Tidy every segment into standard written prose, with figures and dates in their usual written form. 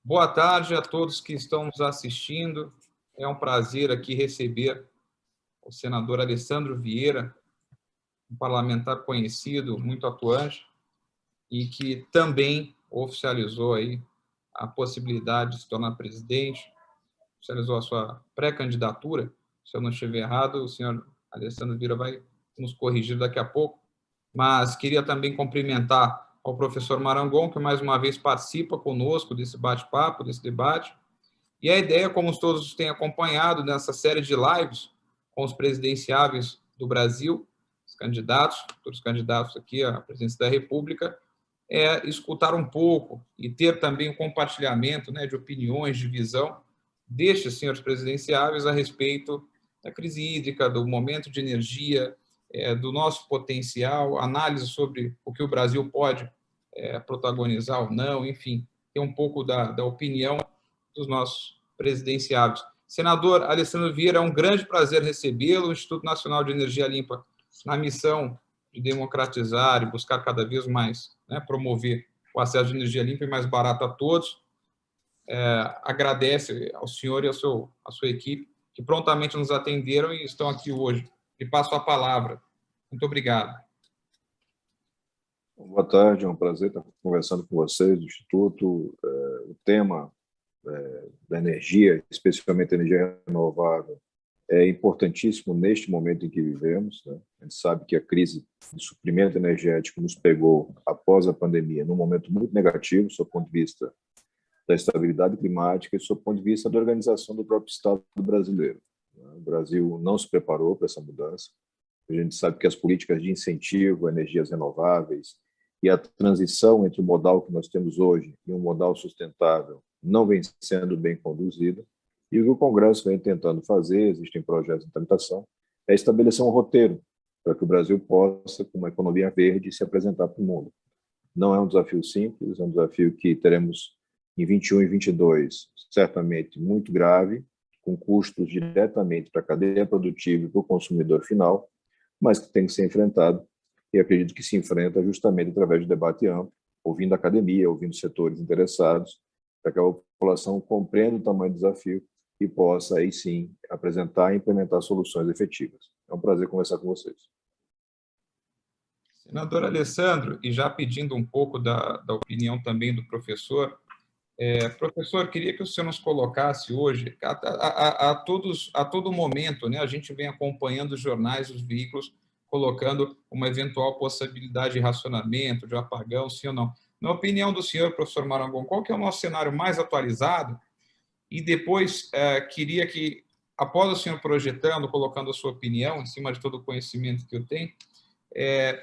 Boa tarde a todos que estão nos assistindo. É um prazer aqui receber o senador Alessandro Vieira, um parlamentar conhecido, muito atuante, e que também oficializou aí a possibilidade de se tornar presidente, oficializou a sua pré-candidatura. Se eu não estiver errado, o senhor Alessandro Vieira vai nos corrigir daqui a pouco. Mas queria também cumprimentar ao professor Marangon, que mais uma vez participa conosco desse bate-papo, desse debate. E a ideia, como todos têm acompanhado nessa série de lives com os presidenciáveis do Brasil, os candidatos, todos os candidatos aqui à presidência da República, é escutar um pouco e ter também um compartilhamento, né, de opiniões, de visão destes senhores presidenciáveis a respeito da crise hídrica, do momento de energia, do nosso potencial, análise sobre o que o Brasil pode protagonizar ou não, enfim, ter um pouco da opinião dos nossos presidenciáveis. Senador Alessandro Vieira, é um grande prazer recebê-lo. O Instituto Nacional de Energia Limpa, na missão de democratizar e buscar cada vez mais, né, promover o acesso de energia limpa e mais barata a todos. Agradece ao senhor e à sua equipe, que prontamente nos atenderam e estão aqui hoje. E passo a palavra. Muito obrigado. Boa tarde, é um prazer estar conversando com vocês do Instituto. O tema da energia, especialmente a energia renovável, é importantíssimo neste momento em que vivemos, né? A gente sabe que a crise de suprimento energético nos pegou após a pandemia num momento muito negativo, do ponto de vista da estabilidade climática e do ponto de vista da organização do próprio Estado brasileiro. O Brasil não se preparou para essa mudança. A gente sabe que as políticas de incentivo a energias renováveis e a transição entre o modal que nós temos hoje e um modal sustentável não vem sendo bem conduzida. E o que o Congresso vem tentando fazer, existem projetos de tramitação, é estabelecer um roteiro para que o Brasil possa, com uma economia verde, se apresentar para o mundo. Não é um desafio simples, é um desafio que teremos em 21 e 22, certamente muito grave, com custos diretamente para a cadeia produtiva e para o consumidor final, mas que tem que ser enfrentado, e acredito que se enfrenta justamente através de debate amplo, ouvindo a academia, ouvindo setores interessados, para que a população compreenda o tamanho do desafio e possa, aí sim, apresentar e implementar soluções efetivas. É um prazer conversar com vocês. Senador Alessandro, e já pedindo um pouco da opinião também do professor, professor, queria que o senhor nos colocasse hoje, a todo momento, né, a gente vem acompanhando os jornais, os veículos, colocando uma eventual possibilidade de racionamento, de apagão, sim ou não. Na opinião do senhor, professor Marangon, qual que é o nosso cenário mais atualizado? E depois, queria que, após o senhor projetando, colocando a sua opinião, em cima de todo o conhecimento que eu tenho,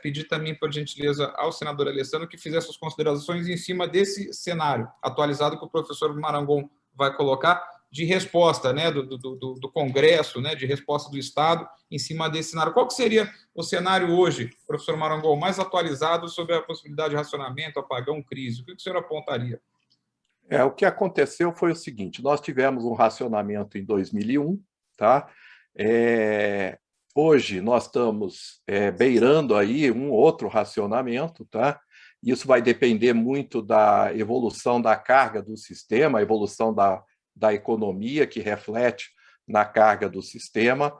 pedir também, por gentileza, ao senador Alessandro que fizesse as considerações em cima desse cenário atualizado que o professor Marangon vai colocar, de resposta, né, do Congresso, né, de resposta do Estado em cima desse cenário. Qual que seria o cenário hoje, professor Marangon, mais atualizado sobre a possibilidade de racionamento, apagão, crise? O que o senhor apontaria? O que aconteceu foi o seguinte, nós tivemos um racionamento em 2001, tá? Hoje nós estamos beirando aí um outro racionamento, tá? Isso vai depender muito da evolução da carga do sistema, a evolução da economia, que reflete na carga do sistema.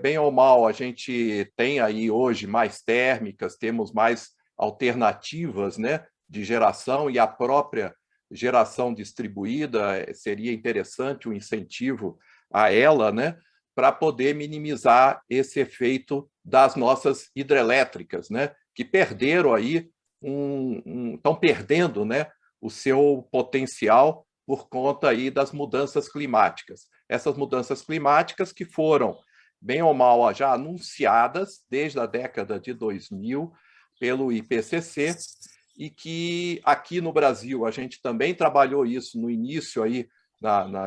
Bem ou mal, a gente tem aí hoje mais térmicas, temos mais alternativas, né, de geração, e a própria geração distribuída, seria interessante um incentivo a ela, né, para poder minimizar esse efeito das nossas hidrelétricas, né, que perderam aí, estão perdendo, né, o seu potencial por conta aí das mudanças climáticas. Essas mudanças climáticas que foram, bem ou mal, já anunciadas desde a década de 2000 pelo IPCC, e que aqui no Brasil a gente também trabalhou isso no início aí,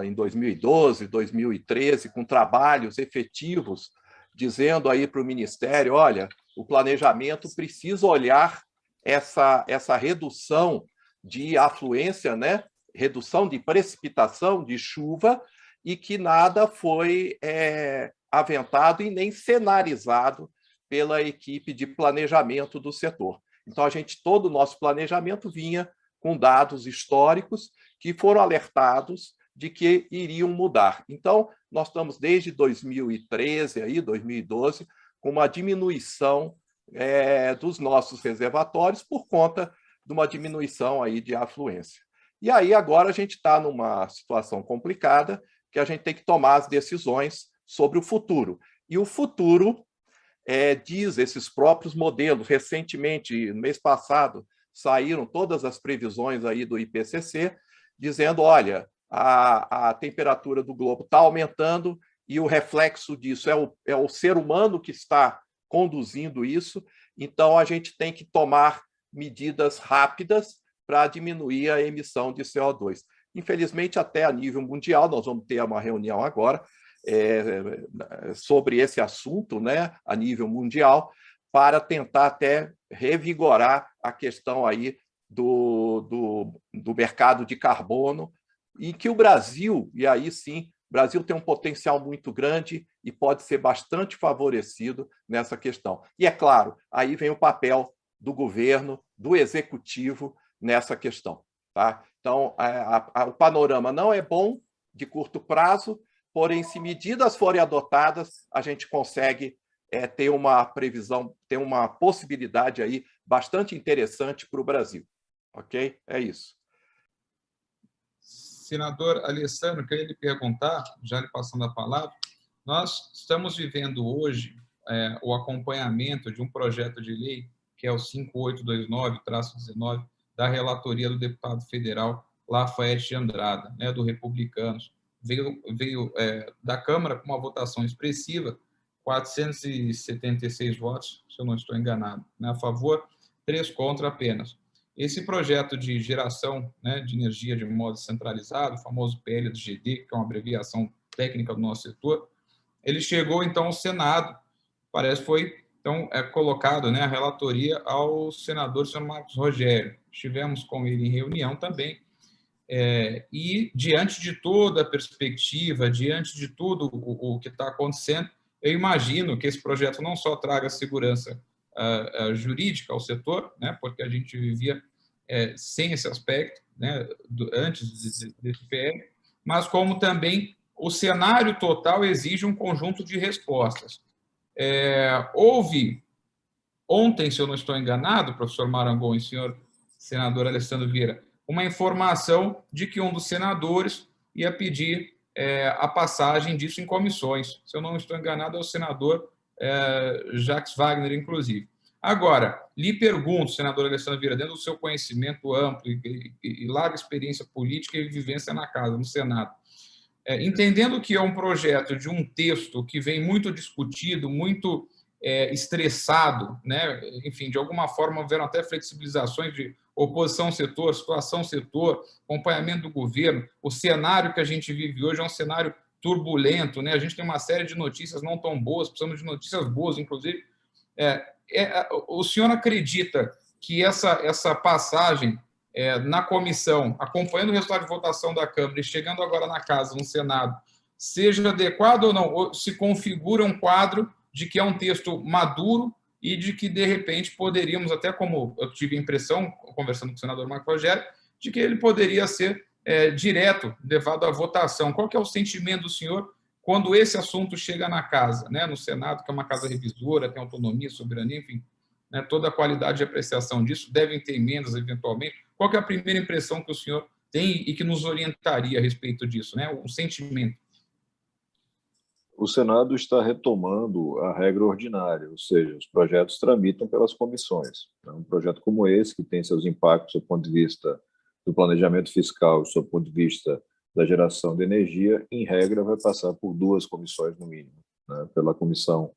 em 2012, 2013, com trabalhos efetivos, dizendo aí para o Ministério, olha, o planejamento precisa olhar essa redução de afluência, né? Redução de precipitação, de chuva, e que nada foi aventado e nem cenarizado pela equipe de planejamento do setor. Então, todo o nosso planejamento vinha com dados históricos que foram alertados de que iriam mudar. Então, nós estamos desde 2013, aí, 2012, com uma diminuição dos nossos reservatórios por conta de uma diminuição aí de afluência. E aí agora a gente está numa situação complicada, que a gente tem que tomar as decisões sobre o futuro. E o futuro, diz esses próprios modelos, recentemente, no mês passado, saíram todas as previsões aí do IPCC, dizendo, olha, a temperatura do globo está aumentando e o reflexo disso é o ser humano que está conduzindo isso, então a gente tem que tomar medidas rápidas para diminuir a emissão de CO2. Infelizmente, até a nível mundial, nós vamos ter uma reunião agora sobre esse assunto, né, a nível mundial, para tentar até revigorar a questão aí do mercado de carbono, e que o Brasil, e aí sim, o Brasil tem um potencial muito grande e pode ser bastante favorecido nessa questão. E, é claro, aí vem o papel do governo, do executivo nessa questão. Tá? Então, o panorama não é bom de curto prazo, porém, se medidas forem adotadas, a gente consegue ter uma previsão, ter uma possibilidade aí bastante interessante para o Brasil. Ok? É isso. Senador Alessandro, queria lhe perguntar, já lhe passando a palavra, nós estamos vivendo hoje o acompanhamento de um projeto de lei, que é o 5829-19, da relatoria do deputado federal Lafayette de Andrada, né, do Republicanos. Veio da Câmara com uma votação expressiva, 476 votos, se eu não estou enganado, né, a favor, 3 contra apenas. Esse projeto de geração, né, de energia de modo centralizado, o famoso PL2GD, que é uma abreviação técnica do nosso setor, ele chegou, então, ao Senado, parece que foi, então, colocado, né, a relatoria ao senador senhor Marcos Rogério. Estivemos com ele em reunião também, e, diante de toda a perspectiva, diante de tudo o que está acontecendo, eu imagino que esse projeto não só traga segurança jurídica ao setor, né, porque a gente vivia sem esse aspecto, né, antes desse PL, mas como também o cenário total exige um conjunto de respostas. Houve, ontem, se eu não estou enganado, professor Marangon e senhor senador Alessandro Vieira, uma informação de que um dos senadores ia pedir a passagem disso em comissões. Se eu não estou enganado, é o senador Jacques Wagner, inclusive. Agora, lhe pergunto, senador Alessandro Vieira, dentro do seu conhecimento amplo e larga experiência política e vivência na casa, no Senado, entendendo que é um projeto de um texto que vem muito discutido, muito estressado, né? Enfim, de alguma forma houveram até flexibilizações de oposição ao setor, situação ao setor, acompanhamento do governo. O cenário que a gente vive hoje é um cenário turbulento, né? A gente tem uma série de notícias não tão boas, precisamos de notícias boas, inclusive. O senhor acredita que essa passagem na comissão, acompanhando o resultado de votação da Câmara e chegando agora na Casa, no Senado, seja adequado ou não? Ou se configura um quadro de que é um texto maduro e de que, de repente, poderíamos, até como eu tive a impressão, conversando com o senador Marco Rogério, de que ele poderia ser direto, levado à votação. Qual que é o sentimento do senhor quando esse assunto chega na Casa, né, no Senado, que é uma casa revisora, tem autonomia, soberania, enfim, né, toda a qualidade de apreciação disso, devem ter emendas, eventualmente. Qual que é a primeira impressão que o senhor tem e que nos orientaria a respeito disso, né, o sentimento? O Senado está retomando a regra ordinária, ou seja, os projetos tramitam pelas comissões. Um projeto como esse, que tem seus impactos do ponto de vista do planejamento fiscal, do ponto de vista da geração de energia, em regra, vai passar por 2 comissões, no mínimo, né? Pela Comissão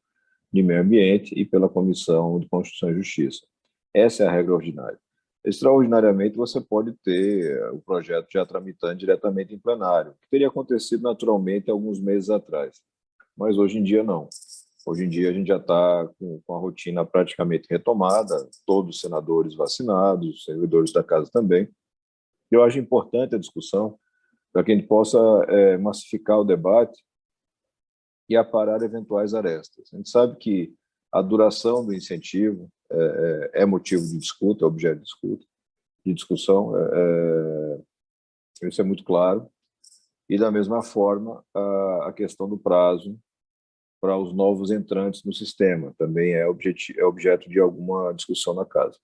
de Meio Ambiente e pela Comissão de Constituição e Justiça. Essa é a regra ordinária. Extraordinariamente, você pode ter o projeto já tramitando diretamente em plenário, que teria acontecido naturalmente alguns meses atrás. Mas hoje em dia não. Hoje em dia a gente já está com a rotina praticamente retomada, todos os senadores vacinados, os servidores da casa também. Eu acho importante a discussão para que a gente possa massificar o debate e aparar eventuais arestas. A gente sabe que a duração do incentivo é motivo de disputa, é objeto de disputa, de discussão, isso é muito claro. E, da mesma forma, a questão do prazo para os novos entrantes no sistema também é objeto de alguma discussão na casa.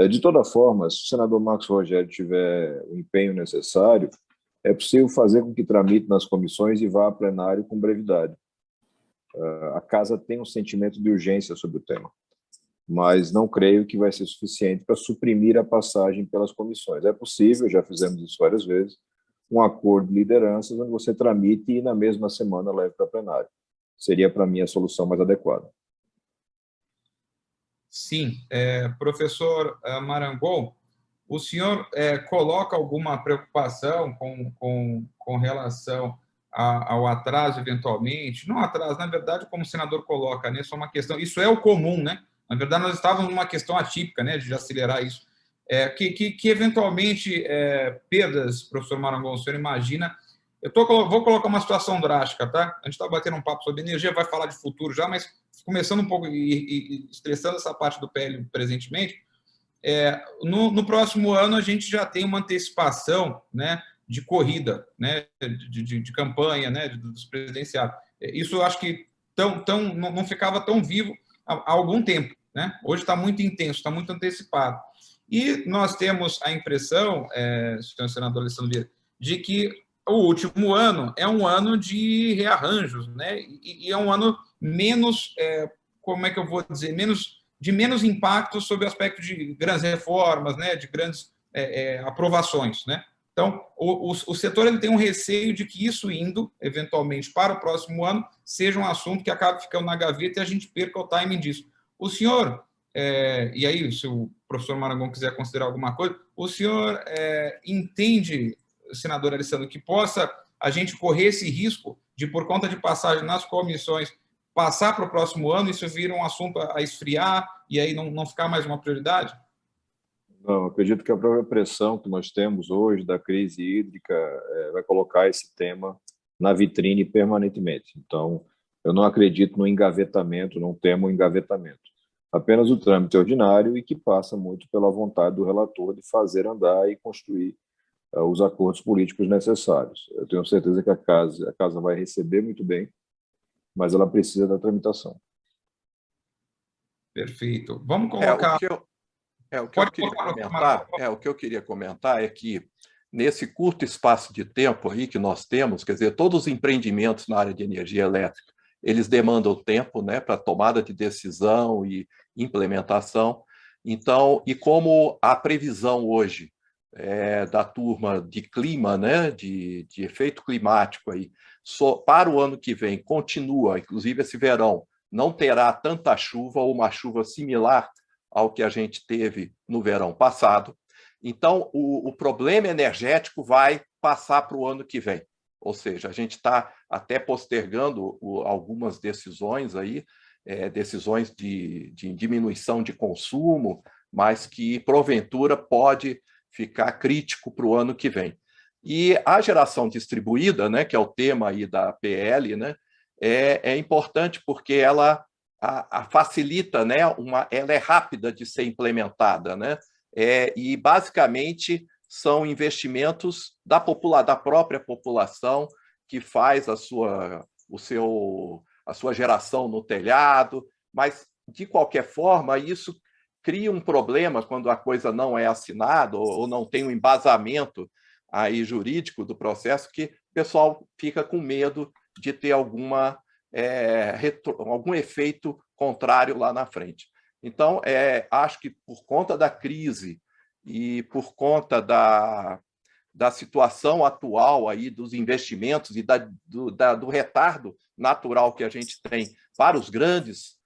De toda forma, se o senador Marcos Rogério tiver o empenho necessário, é possível fazer com que tramite nas comissões e vá a plenário com brevidade. A casa tem um sentimento de urgência sobre o tema, mas não creio que vai ser suficiente para suprimir a passagem pelas comissões. É possível, já fizemos isso várias vezes, um acordo de lideranças onde você tramite e na mesma semana leve para plenário. Seria, para mim, a solução mais adequada. Sim. Professor Marangon, o senhor coloca alguma preocupação com relação ao atraso, eventualmente? Não atraso, na verdade, como o senador coloca, né, só uma questão, isso é o comum, né? Na verdade, nós estávamos numa questão atípica, né, de acelerar isso. Que eventualmente, perdas, professor Marangon, o senhor imagina? Vou colocar uma situação drástica, tá? A gente está batendo um papo sobre energia, vai falar de futuro já, mas começando um pouco e estressando essa parte do PL presentemente, no próximo ano a gente já tem uma antecipação, né, de corrida, né, de campanha, né, dos presidenciáveis. Isso eu acho que não ficava tão vivo há algum tempo, né? Hoje está muito intenso, está muito antecipado. E nós temos a impressão, senhor senador Alessandro Vieira, de que o último ano é um ano de rearranjos, né? E é um ano menos, como é que eu vou dizer, de menos impacto sobre o aspecto de grandes reformas, né? De grandes aprovações, né? Então, o setor ele tem um receio de que isso indo, eventualmente, para o próximo ano, seja um assunto que acabe ficando na gaveta e a gente perca o timing disso. O senhor, e aí, se o professor Marangon quiser considerar alguma coisa, o senhor entende, senador Alessandro, que possa a gente correr esse risco de, por conta de passagem nas comissões, passar para o próximo ano, isso vira um assunto a esfriar e aí não ficar mais uma prioridade? Não, acredito que a própria pressão que nós temos hoje da crise hídrica vai colocar esse tema na vitrine permanentemente. Então, eu não acredito no engavetamento, não temo o engavetamento. Apenas o trâmite ordinário e que passa muito pela vontade do relator de fazer andar e construir os acordos políticos necessários. Eu tenho certeza que a casa vai receber muito bem, mas ela precisa da tramitação. Perfeito. Vamos colocar... O que eu queria comentar é que, nesse curto espaço de tempo aí que nós temos, quer dizer, todos os empreendimentos na área de energia elétrica, eles demandam tempo, né, para tomada de decisão e implementação. Então, e como a previsão hoje da turma de clima, né, de efeito climático aí, para o ano que vem continua, inclusive esse verão, não terá tanta chuva ou uma chuva similar ao que a gente teve no verão passado. Então, o problema energético vai passar para o ano que vem. Ou seja, a gente está até postergando algumas decisões aí, decisões de diminuição de consumo, mas que, porventura, pode ficar crítico para o ano que vem. E a geração distribuída, né, que é o tema aí da PL, né, é importante porque ela facilita, né, ela é rápida de ser implementada, né, e basicamente são investimentos da própria população que faz a sua geração no telhado, mas, de qualquer forma, isso cria um problema quando a coisa não é assinada ou não tem um embasamento aí jurídico do processo, que o pessoal fica com medo de ter algum efeito contrário lá na frente. Então, acho que por conta da crise e por conta da situação atual aí dos investimentos e do retardo natural que a gente tem para os grandes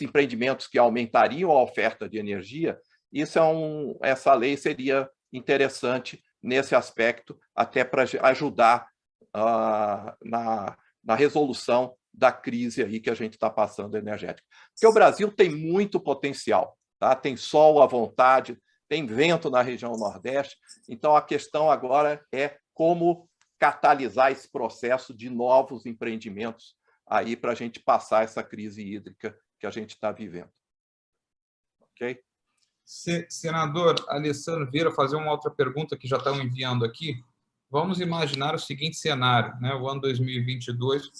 empreendimentos que aumentariam a oferta de energia, essa lei seria interessante nesse aspecto, até para ajudar na resolução da crise aí que a gente está passando energética. Porque o Brasil tem muito potencial, tá? Tem sol à vontade, tem vento na região Nordeste, então a questão agora é como catalisar esse processo de novos empreendimentos aí para a gente passar essa crise hídrica que a gente está vivendo. Ok? Senador Alessandro Vieira, fazer uma outra pergunta que já estão enviando aqui. Vamos imaginar o seguinte cenário, né? O ano 2022,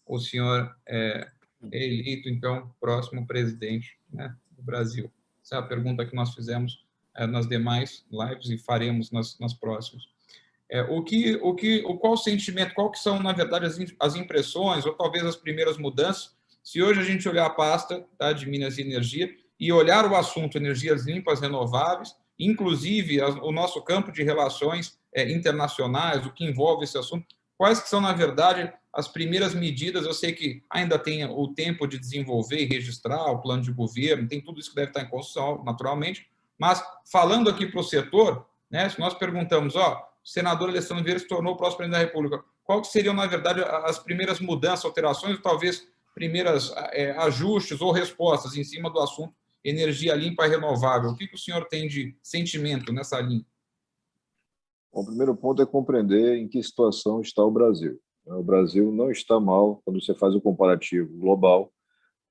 o senhor é eleito, então, próximo presidente, né, do Brasil. Essa é a pergunta que nós fizemos nas demais lives e faremos nas próximas. Qual o sentimento, qual que são, na verdade, as impressões, ou talvez as primeiras mudanças, se hoje a gente olhar a pasta, tá, de Minas e Energia e olhar o assunto energias limpas, renováveis, inclusive o nosso campo de relações internacionais, o que envolve esse assunto, quais que são, na verdade, as primeiras medidas? Eu sei que ainda tem o tempo de desenvolver e registrar o plano de governo, tem tudo isso que deve estar em construção, naturalmente, mas falando aqui para o setor, né, se nós perguntamos, o senador Alessandro Vieira se tornou o próximo presidente da República, qual que seriam, na verdade, as primeiras mudanças, alterações, ou talvez primeiras ajustes ou respostas em cima do assunto energia limpa e renovável? O que o senhor tem de sentimento nessa linha? Bom, o primeiro ponto é compreender em que situação está o Brasil. O Brasil não está mal quando você faz o comparativo global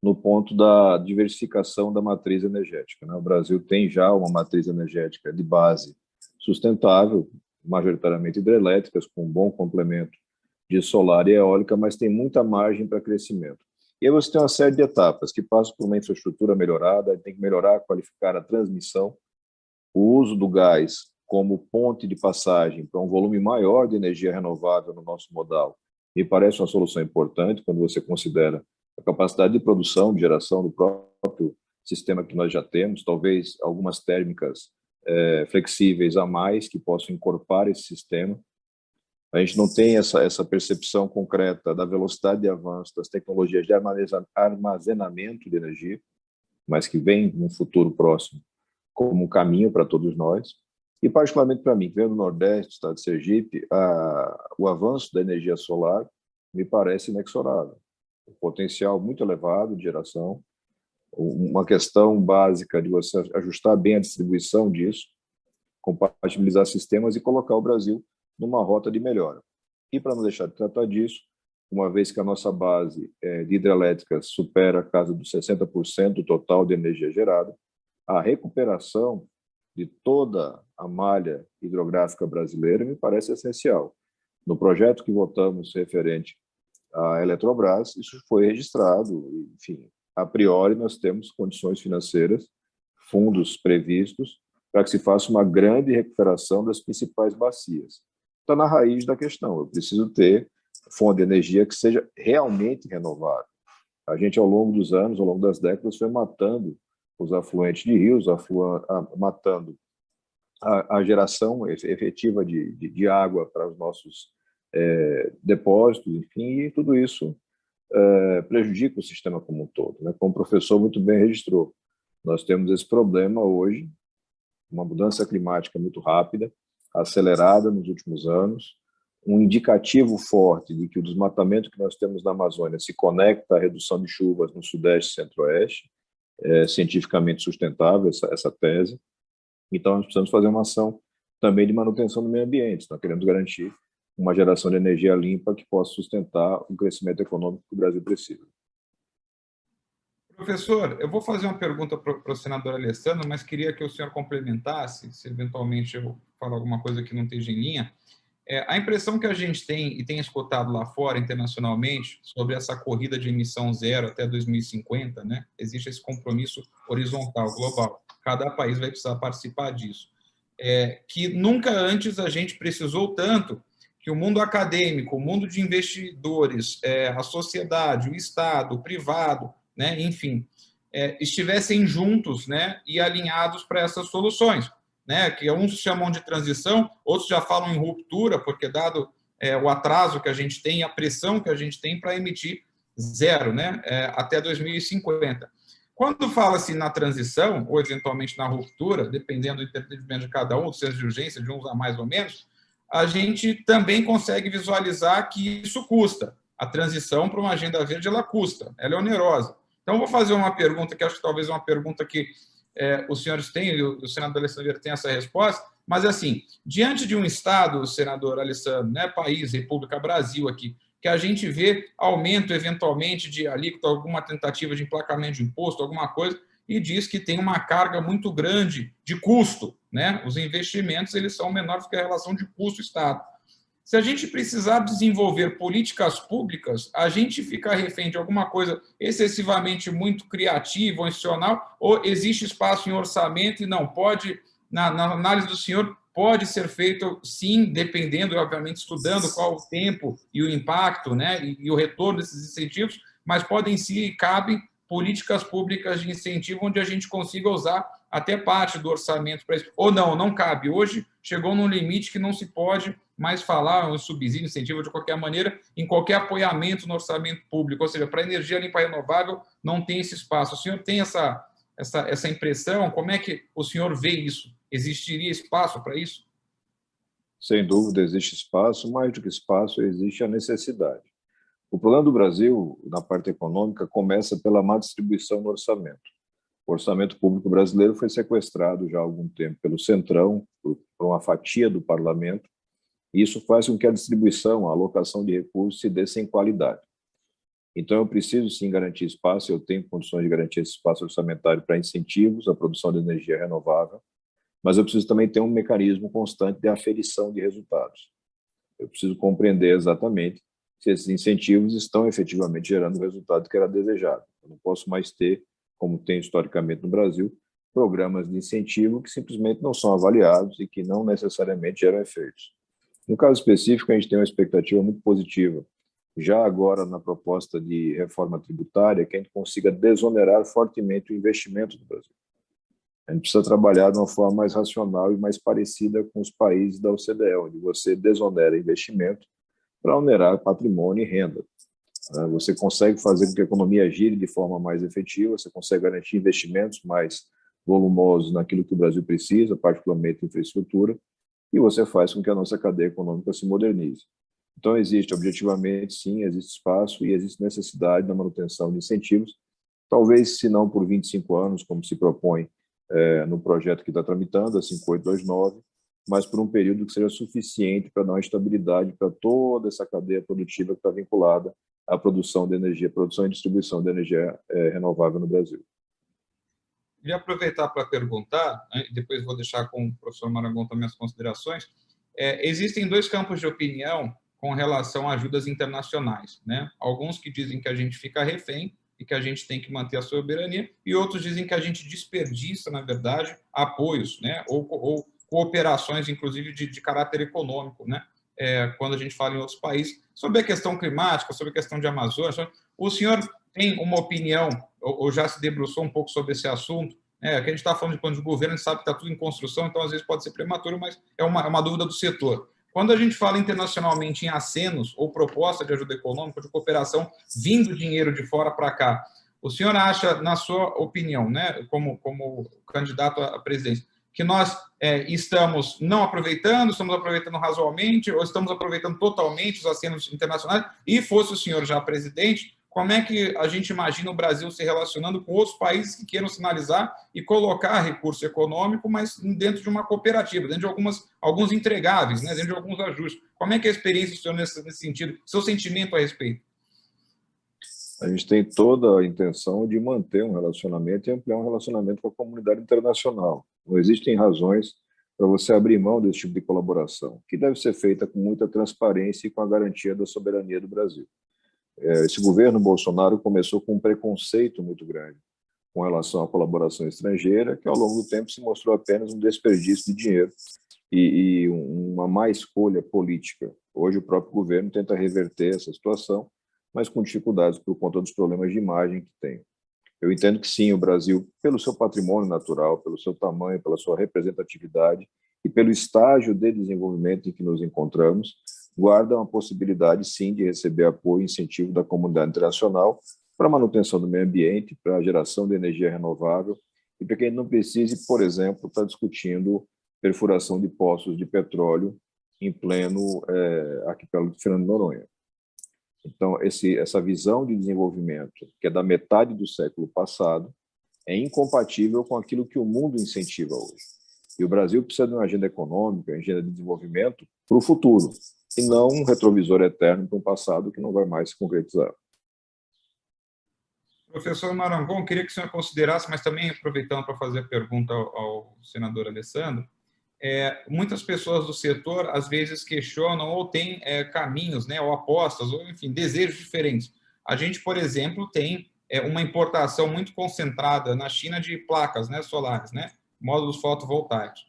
no ponto da diversificação da matriz energética. O Brasil tem já uma matriz energética de base sustentável, majoritariamente hidrelétricas, com um bom complemento de solar e eólica, mas tem muita margem para crescimento. E aí você tem uma série de etapas que passam por uma infraestrutura melhorada, tem que melhorar, qualificar a transmissão, o uso do gás como ponte de passagem para um volume maior de energia renovável no nosso modal. Me parece uma solução importante quando você considera a capacidade de produção, de geração do próprio sistema que nós já temos, talvez algumas térmicas flexíveis a mais que possam incorporar esse sistema. A gente não tem essa percepção concreta da velocidade de avanço das tecnologias de armazenamento de energia, mas que vem no futuro próximo como um caminho para todos nós. E, particularmente para mim, que venho do Nordeste, do estado de Sergipe, o avanço da energia solar me parece inexorável. Um potencial muito elevado de geração, uma questão básica de você ajustar bem a distribuição disso, compatibilizar sistemas e colocar o Brasil numa rota de melhora. E para não deixar de tratar disso, uma vez que a nossa base de hidrelétricas supera a casa dos 60% do total de energia gerada, a recuperação de toda a malha hidrográfica brasileira me parece essencial. No projeto que votamos referente à Eletrobras, isso foi registrado, enfim, a priori nós temos condições financeiras, fundos previstos, para que se faça uma grande recuperação das principais bacias. Está na raiz da questão, eu preciso ter fonte de energia que seja realmente renovável. A gente, ao longo dos anos, ao longo das décadas, foi matando os afluentes de rios, matando a geração efetiva de água para os nossos depósitos, enfim, e tudo isso prejudica o sistema como um todo. Como o professor muito bem registrou, nós temos esse problema hoje, uma mudança climática muito rápida, acelerada nos últimos anos, um indicativo forte de que o desmatamento que nós temos na Amazônia se conecta à redução de chuvas no Sudeste e Centro-Oeste, cientificamente sustentável essa tese. Então, nós precisamos fazer uma ação também de manutenção do meio ambiente. Nós queremos garantir uma geração de energia limpa que possa sustentar o crescimento econômico que o Brasil precisa. Professor, eu vou fazer uma pergunta para o senador Alessandro, mas queria que o senhor complementasse, se eventualmente eu falar alguma coisa que não esteja em linha. A impressão que a gente tem, e tem escutado lá fora, internacionalmente, sobre essa corrida de emissão zero até 2050, né? Existe esse compromisso horizontal, global. Cada país vai precisar participar disso. Que nunca antes a gente precisou tanto que o mundo acadêmico, o mundo de investidores, a sociedade, o Estado, o privado, né, enfim, estivessem juntos, né, e alinhados para essas soluções, né, que uns chamam de transição, outros já falam em ruptura, porque dado o atraso que a gente tem, a pressão que a gente tem para emitir zero, né, até 2050. Quando fala-se na transição, ou eventualmente na ruptura, dependendo do entendimento de cada um, do senso de urgência, de uns a mais ou menos, a gente também consegue visualizar que isso custa. A transição para uma agenda verde, ela custa, ela é onerosa. Então, eu vou fazer uma pergunta que acho que talvez é uma pergunta que os senhores têm, o senador Alessandro Vieira tem essa resposta, mas, assim, diante de um Estado, senador Alessandro, né, país, República Brasil aqui, que a gente vê aumento, eventualmente, de alíquota, alguma tentativa de emplacamento de imposto, alguma coisa, e diz que tem uma carga muito grande de custo, né? Os investimentos eles são menores que a relação de custo-Estado. Se a gente precisar desenvolver políticas públicas, a gente fica refém de alguma coisa excessivamente muito criativa ou institucional, ou existe espaço em orçamento e não pode, na análise do senhor, pode ser feito, sim, dependendo, obviamente, estudando qual o tempo e o impacto, né, e o retorno desses incentivos, mas podem sim e cabem políticas públicas de incentivo onde a gente consiga usar até parte do orçamento para isso. Ou não cabe. Hoje chegou num limite que não se pode mais falar um subsídio, incentivo de qualquer maneira, em qualquer apoiamento no orçamento público. Ou seja, para a energia limpa e renovável não tem esse espaço. O senhor tem essa impressão? Como é que o senhor vê isso? Existiria espaço para isso? Sem dúvida, existe espaço, mais do que espaço, existe a necessidade. O problema do Brasil, na parte econômica, começa pela má distribuição no orçamento. O orçamento público brasileiro foi sequestrado já há algum tempo pelo Centrão, por uma fatia do parlamento, e isso faz com que a distribuição, a alocação de recursos se dê sem qualidade. Então, eu preciso sim garantir espaço, eu tenho condições de garantir esse espaço orçamentário para incentivos à produção de energia renovável, mas eu preciso também ter um mecanismo constante de aferição de resultados. Eu preciso compreender exatamente se esses incentivos estão efetivamente gerando o resultado que era desejado. Eu não posso mais ter, como tem historicamente no Brasil, programas de incentivo que simplesmente não são avaliados e que não necessariamente geram efeitos. No caso específico, a gente tem uma expectativa muito positiva, já agora na proposta de reforma tributária, que a gente consiga desonerar fortemente o investimento do Brasil. A gente precisa trabalhar de uma forma mais racional e mais parecida com os países da OCDE, onde você desonera investimento para onerar patrimônio e renda. Você consegue fazer com que a economia gire de forma mais efetiva, você consegue garantir investimentos mais volumosos naquilo que o Brasil precisa, particularmente infraestrutura, e você faz com que a nossa cadeia econômica se modernize. Então, existe, objetivamente, sim, existe espaço e existe necessidade da manutenção de incentivos, talvez, se não por 25 anos, como se propõe no projeto que está tramitando, a 5829, mas por um período que seja suficiente para dar uma estabilidade para toda essa cadeia produtiva que está vinculada à produção de energia, produção e distribuição de energia renovável no Brasil. Queria aproveitar para perguntar, depois vou deixar com o professor Marangoni também as considerações. Existem dois campos de opinião com relação a ajudas internacionais, né? Alguns que dizem que a gente fica refém e que a gente tem que manter a soberania, e outros dizem que a gente desperdiça, na verdade, apoios, né? Ou cooperações, inclusive, de caráter econômico, né? Quando a gente fala em outros países. Sobre a questão climática, sobre a questão de Amazônia, o senhor tem uma opinião, ou já se debruçou um pouco sobre esse assunto? Que a gente está falando de plano de governo, a gente sabe que está tudo em construção, então às vezes pode ser prematuro, mas é uma dúvida do setor. Quando a gente fala internacionalmente em acenos ou proposta de ajuda econômica, de cooperação, vindo dinheiro de fora para cá, o senhor acha, na sua opinião, né, como candidato à presidência, que nós estamos não aproveitando, estamos aproveitando razoavelmente, ou estamos aproveitando totalmente os acenos internacionais? E fosse o senhor já presidente, como é que a gente imagina o Brasil se relacionando com outros países que queiram sinalizar e colocar recurso econômico, mas dentro de uma cooperativa, dentro de alguns entregáveis, né, dentro de alguns ajustes? Como é que é a experiência do senhor nesse sentido? Seu sentimento a respeito? A gente tem toda a intenção de manter um relacionamento e ampliar um relacionamento com a comunidade internacional. Não existem razões para você abrir mão desse tipo de colaboração, que deve ser feita com muita transparência e com a garantia da soberania do Brasil. Esse governo Bolsonaro começou com um preconceito muito grande com relação à colaboração estrangeira, que ao longo do tempo se mostrou apenas um desperdício de dinheiro e uma má escolha política. Hoje o próprio governo tenta reverter essa situação, mas com dificuldades por conta dos problemas de imagem que tem. Eu entendo que sim, o Brasil, pelo seu patrimônio natural, pelo seu tamanho, pela sua representatividade e pelo estágio de desenvolvimento em que nos encontramos, guarda uma possibilidade, sim, de receber apoio e incentivo da comunidade internacional para a manutenção do meio ambiente, para a geração de energia renovável e para que a gente não precise, por exemplo, estar discutindo perfuração de poços de petróleo em pleno arquipélago de Fernando de Noronha. Então, essa visão de desenvolvimento, que é da metade do século passado, é incompatível com aquilo que o mundo incentiva hoje. E o Brasil precisa de uma agenda econômica, uma agenda de desenvolvimento para o futuro, e não um retrovisor eterno para um passado que não vai mais se concretizar. Professor Marangon, queria que o senhor considerasse, mas também aproveitando para fazer a pergunta ao senador Alessandro, muitas pessoas do setor às vezes questionam ou têm caminhos, né, ou apostas, ou enfim, desejos diferentes. A gente, por exemplo, tem uma importação muito concentrada na China de placas, né, solares, né, módulos fotovoltaicos.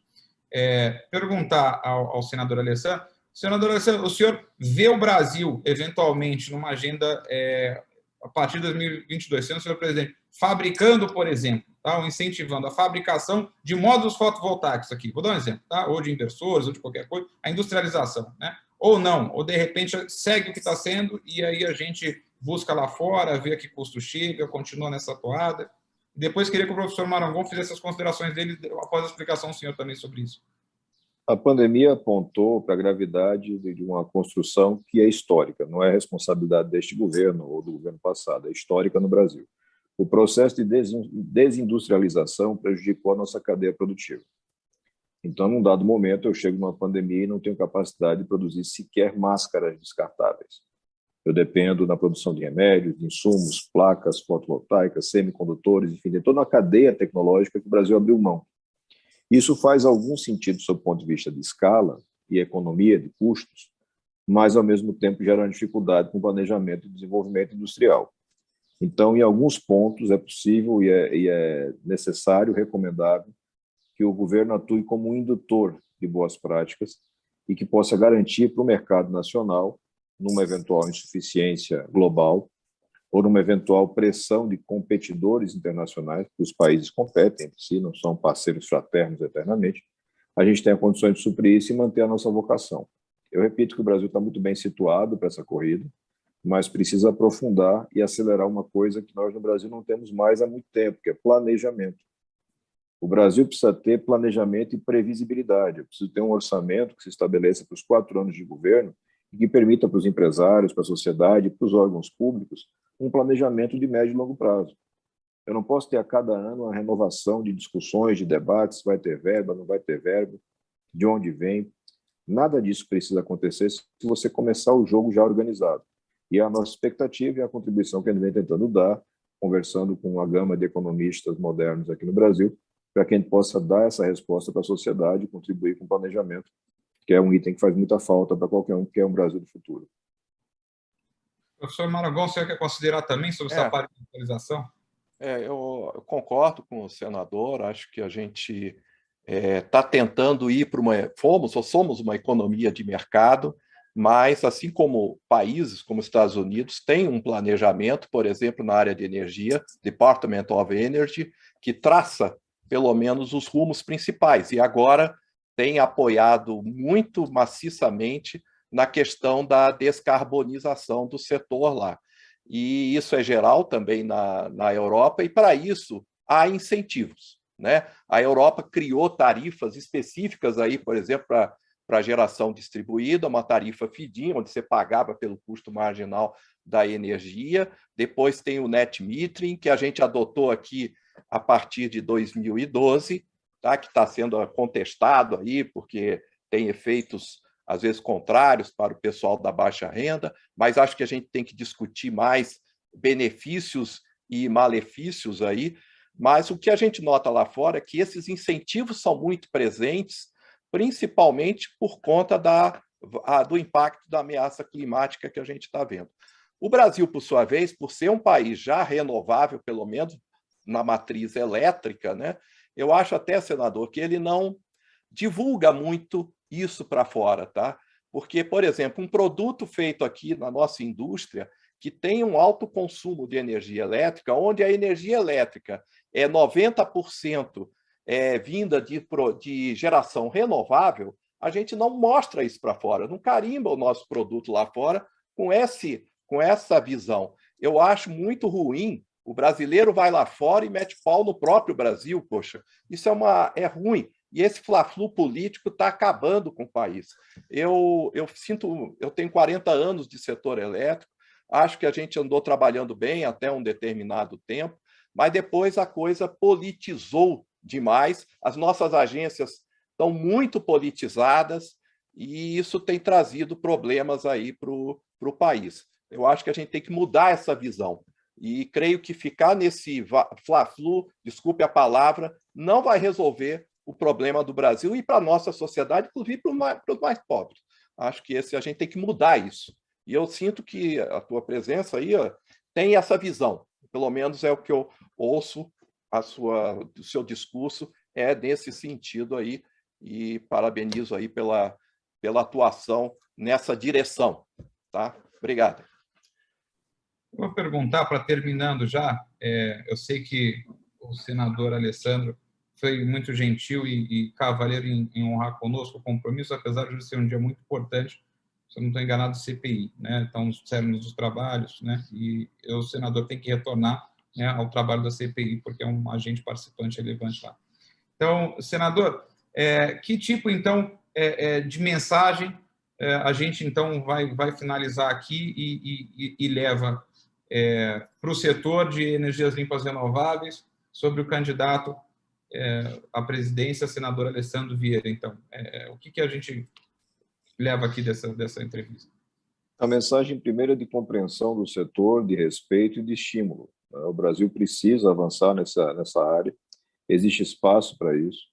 Perguntar ao senador Alessandro, o senhor vê o Brasil, eventualmente, numa agenda a partir de 2022, senhor presidente, fabricando, por exemplo, tá, ou incentivando a fabricação de módulos fotovoltaicos aqui, vou dar um exemplo, tá, ou de inversores, ou de qualquer coisa, a industrialização, né? Ou não, ou de repente segue o que está sendo e aí a gente busca lá fora, vê a que custo chega, continua nessa toada. Depois queria que o professor Marangon fizesse as considerações dele após a explicação do senhor também sobre isso. A pandemia apontou para a gravidade de uma construção que é histórica, não é responsabilidade deste governo ou do governo passado, é histórica no Brasil. O processo de desindustrialização prejudicou a nossa cadeia produtiva. Então, num dado momento, eu chego numa pandemia e não tenho capacidade de produzir sequer máscaras descartáveis. Eu dependo da produção de remédios, de insumos, placas fotovoltaicas, semicondutores, enfim, de toda uma cadeia tecnológica que o Brasil abriu mão. Isso faz algum sentido sob o ponto de vista de escala e economia de custos, mas, ao mesmo tempo, gera uma dificuldade com o planejamento e desenvolvimento industrial. Então, em alguns pontos, é possível e é necessário, recomendável, que o governo atue como um indutor de boas práticas e que possa garantir para o mercado nacional, numa eventual insuficiência global, ou numa eventual pressão de competidores internacionais, que os países competem entre si, não são parceiros fraternos eternamente, a gente tenha condições de suprir isso e manter a nossa vocação. Eu repito que o Brasil está muito bem situado para essa corrida, mas precisa aprofundar e acelerar uma coisa que nós no Brasil não temos mais há muito tempo, que é planejamento. O Brasil precisa ter planejamento e previsibilidade. Eu preciso ter um orçamento que se estabeleça para os 4 anos de governo e que permita para os empresários, para a sociedade, para os órgãos públicos, um planejamento de médio e longo prazo. Eu não posso ter a cada ano uma renovação de discussões, de debates, vai ter verba, não vai ter verba, de onde vem. Nada disso precisa acontecer se você começar o jogo já organizado. E a nossa expectativa e a contribuição que a gente vem tentando dar, conversando com uma gama de economistas modernos aqui no Brasil, para que a gente possa dar essa resposta para a sociedade e contribuir com o planejamento, que é um item que faz muita falta para qualquer um que quer um Brasil do futuro. Professor Marangon, você quer considerar também sobre essa parte de industrialização? Eu concordo com o senador, acho que a gente está tentando ir para somos uma economia de mercado, mas, assim como países como os Estados Unidos, têm um planejamento, por exemplo, na área de energia, Department of Energy, que traça, pelo menos, os rumos principais, e agora tem apoiado muito maciçamente na questão da descarbonização do setor lá. E isso é geral também na Europa, e para isso há incentivos, né? A Europa criou tarifas específicas aí, por exemplo, para geração distribuída, uma tarifa feed-in, onde você pagava pelo custo marginal da energia. Depois tem o net metering, que a gente adotou aqui a partir de 2012, tá? Que está sendo contestado aí, porque tem efeitos, às vezes, contrários para o pessoal da baixa renda, mas acho que a gente tem que discutir mais benefícios e malefícios aí. Mas o que a gente nota lá fora é que esses incentivos são muito presentes, principalmente por conta do impacto da ameaça climática que a gente está vendo. O Brasil, por sua vez, por ser um país já renovável, pelo menos na matriz elétrica, né, eu acho até, senador, que ele não divulga muito isso para fora, tá? Porque, por exemplo, um produto feito aqui na nossa indústria que tem um alto consumo de energia elétrica, onde a energia elétrica é 90% vinda de geração renovável, a gente não mostra isso para fora, não carimba o nosso produto lá fora com essa visão. Eu acho muito ruim. O brasileiro vai lá fora e mete pau no próprio Brasil, poxa, isso é ruim. E esse fla-flu político está acabando com o país. Eu tenho 40 anos de setor elétrico, acho que a gente andou trabalhando bem até um determinado tempo, mas depois a coisa politizou demais, as nossas agências estão muito politizadas e isso tem trazido problemas aí para o país. Eu acho que a gente tem que mudar essa visão. E creio que ficar nesse fla-flu, desculpe a palavra, não vai resolver o problema do Brasil e para a nossa sociedade, inclusive para os mais pobres. Acho que a gente tem que mudar isso. E eu sinto que a tua presença aí tem essa visão. Pelo menos é o que eu ouço do seu discurso, é nesse sentido aí. E parabenizo aí pela atuação nessa direção. Tá? Obrigado. Vou perguntar, para terminando já, eu sei que o senador Alessandro foi muito gentil e cavalheiro em honrar conosco o compromisso, apesar de ser um dia muito importante, se eu não estou enganado, CPI, né? Então, os términos dos trabalhos, né? E o senador tem que retornar, né, ao trabalho da CPI, porque é um agente participante relevante lá. Então, senador, que tipo, então, de mensagem a gente, então, vai finalizar aqui e leva para o setor de energias limpas renováveis sobre o candidato à presidência, senador Alessandro Vieira. Então, o que a gente leva aqui dessa entrevista? A mensagem primeira é de compreensão do setor, de respeito e de estímulo. O Brasil precisa avançar nessa área, existe espaço para isso.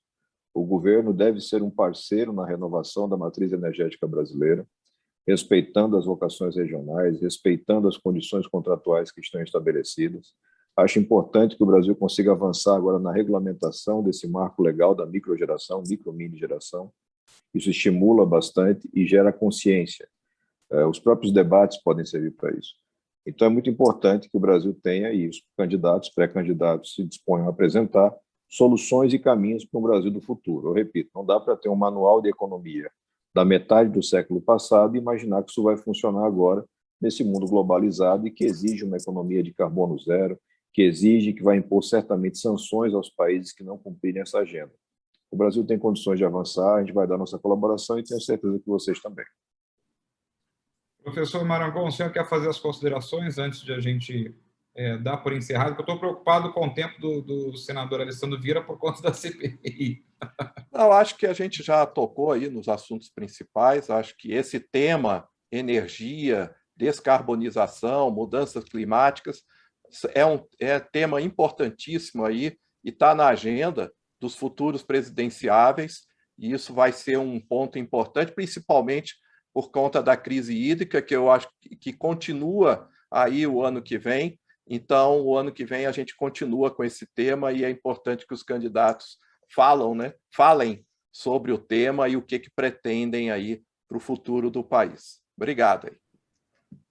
O governo deve ser um parceiro na renovação da matriz energética brasileira, respeitando as vocações regionais, respeitando as condições contratuais que estão estabelecidas. Acho importante que o Brasil consiga avançar agora na regulamentação desse marco legal da microgeração, micro-mini geração. Isso estimula bastante e gera consciência. Os próprios debates podem servir para isso. Então, é muito importante que o Brasil tenha, e os candidatos, pré-candidatos, se disponham a apresentar soluções e caminhos para o Brasil do futuro. Eu repito, não dá para ter um manual de economia da metade do século passado e imaginar que isso vai funcionar agora nesse mundo globalizado e que exige uma economia de carbono zero, que exige, que vai impor certamente sanções aos países que não cumprirem essa agenda. O Brasil tem condições de avançar, a gente vai dar nossa colaboração e tenho certeza que vocês também. Professor Marangon, o senhor quer fazer as considerações antes de a gente dar por encerrado? Porque eu estou preocupado com o tempo do senador Alessandro Vieira por conta da CPI. Não, acho que a gente já tocou aí nos assuntos principais. Acho que esse tema, energia, descarbonização, mudanças climáticas, é tema importantíssimo aí e está na agenda dos futuros presidenciáveis, e isso vai ser um ponto importante, principalmente por conta da crise hídrica, que eu acho que continua aí o ano que vem. Então, o ano que vem a gente continua com esse tema e é importante que os candidatos falem sobre o tema e o que pretendem aí para o futuro do país. Obrigado. Aí.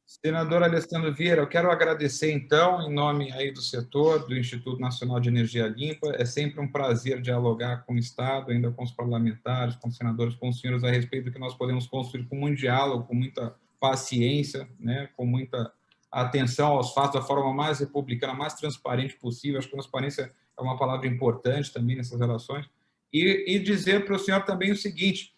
Senador Alessandro Vieira, eu quero agradecer, então, em nome aí do setor, do Instituto Nacional de Energia Limpa. É sempre um prazer dialogar com o Estado, ainda com os parlamentares, com os senadores, com os senhores, a respeito do que nós podemos construir com muito diálogo, com muita paciência, né, com muita atenção aos fatos, da forma mais republicana, mais transparente possível. Acho que transparência é uma palavra importante também nessas relações. E dizer para o senhor também o seguinte,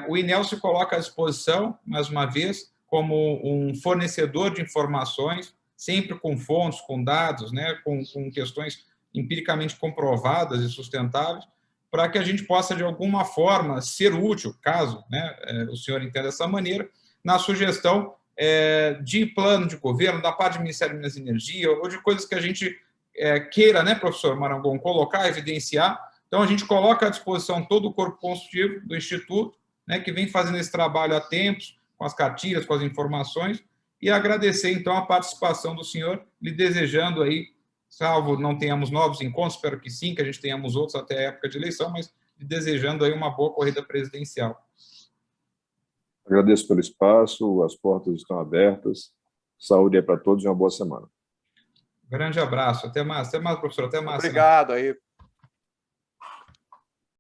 o INEL se coloca à disposição, mais uma vez, como um fornecedor de informações, sempre com fontes, com dados, né, com questões empiricamente comprovadas e sustentáveis, para que a gente possa, de alguma forma, ser útil, caso, né, o senhor entenda dessa maneira, na sugestão de plano de governo, da parte do Ministério de Minas e Energia, ou de coisas que a gente queira, né, professor Marangon, colocar, evidenciar. Então, a gente coloca à disposição todo o corpo consultivo do Instituto, né, que vem fazendo esse trabalho há tempos, com as cartilhas, com as informações, e agradecer, então, a participação do senhor, lhe desejando aí, salvo não tenhamos novos encontros, espero que sim, que a gente tenhamos outros até a época de eleição, mas lhe desejando aí uma boa corrida presidencial. Agradeço pelo espaço, as portas estão abertas, saúde aí para todos e uma boa semana. Grande abraço, até mais, professor, até mais. Obrigado aí.